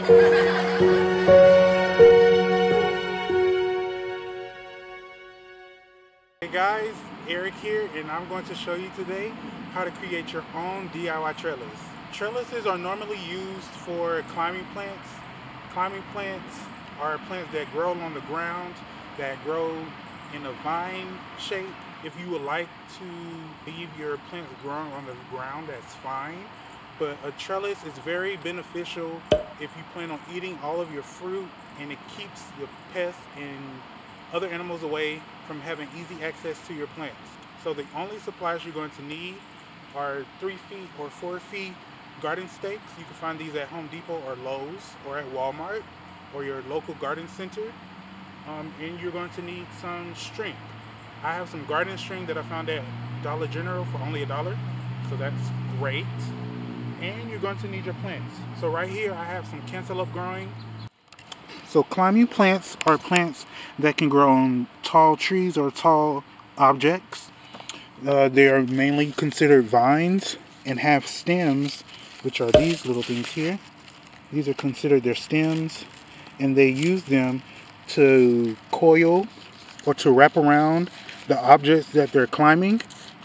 Hey guys, Eric here, and I'm going to show you today how to create your own DIY trellis. Trellises are normally used for climbing plants. Climbing plants are plants that grow on the ground, that grow in a vine shape. If you would like to leave your plants growing on the ground, that's fine. But a trellis is very beneficial if you plan on eating all of your fruit, and it keeps the pests and other animals away from having easy access to your plants. So the only supplies you're going to need are 3 feet or 4 feet garden stakes. You can find these at Home Depot or Lowe's or at Walmart or your local garden center. And you're going to need some string. I have some garden string that I found at Dollar General for only $1, so that's great. And you're going to need your plants. So right here I have some cantaloupe growing. So climbing plants are plants that can grow on tall trees or tall objects. They are mainly considered vines and have stems, which are these little things here. These are considered their stems, and they use them to coil or to wrap around the objects that they're climbing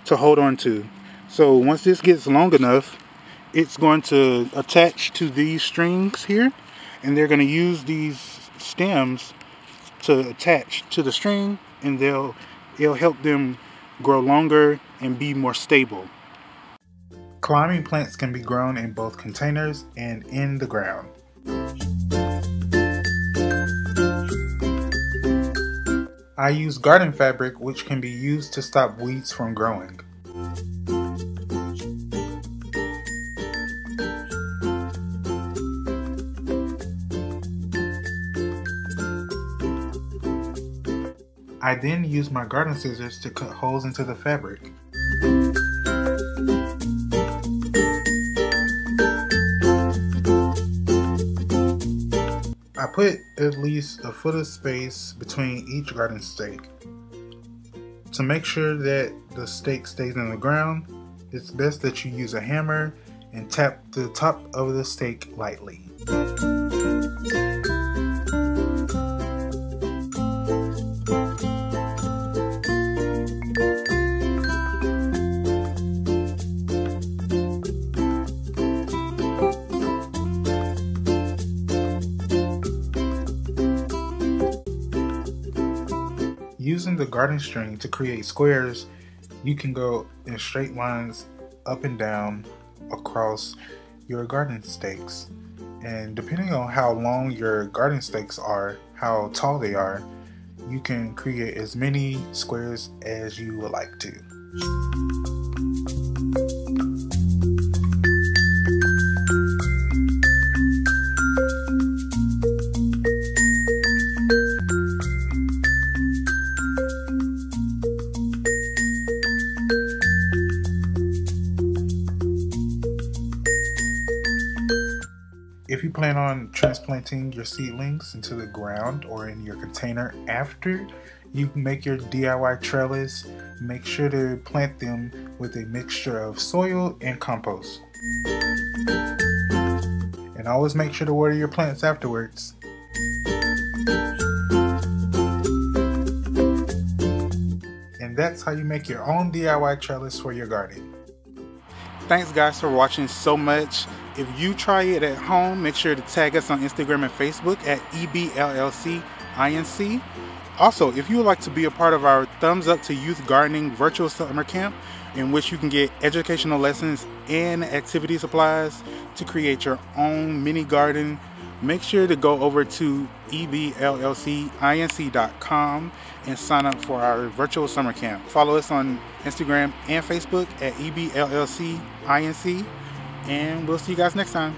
to hold on to. So once this gets long enough, it's going to attach to these strings here, and they're going to use these stems to attach to the string, and it'll help them grow longer and be more stable. Climbing plants can be grown in both containers and in the ground. I use garden fabric, which can be used to stop weeds from growing. I then use my garden scissors to cut holes into the fabric. I put at least a foot of space between each garden stake. To make sure that the stake stays in the ground, it's best that you use a hammer and tap the top of the stake lightly. Using the garden string to create squares, you can go in straight lines up and down across your garden stakes. And depending on how long your garden stakes are, how tall they are, you can create as many squares as you would like to. If you plan on transplanting your seedlings into the ground or in your container after you make your DIY trellis, make sure to plant them with a mixture of soil and compost. And always make sure to water your plants afterwards. And that's how you make your own DIY trellis for your garden. Thanks guys for watching so much. If you try it at home, make sure to tag us on Instagram and Facebook at EBLLCINC. Also, if you would like to be a part of our Thumbs Up to Youth Gardening virtual summer camp, in which you can get educational lessons and activity supplies to create your own mini garden, make sure to go over to EBLLCINC.com and sign up for our virtual summer camp. Follow us on Instagram and Facebook at EBLLCINC, and we'll see you guys next time.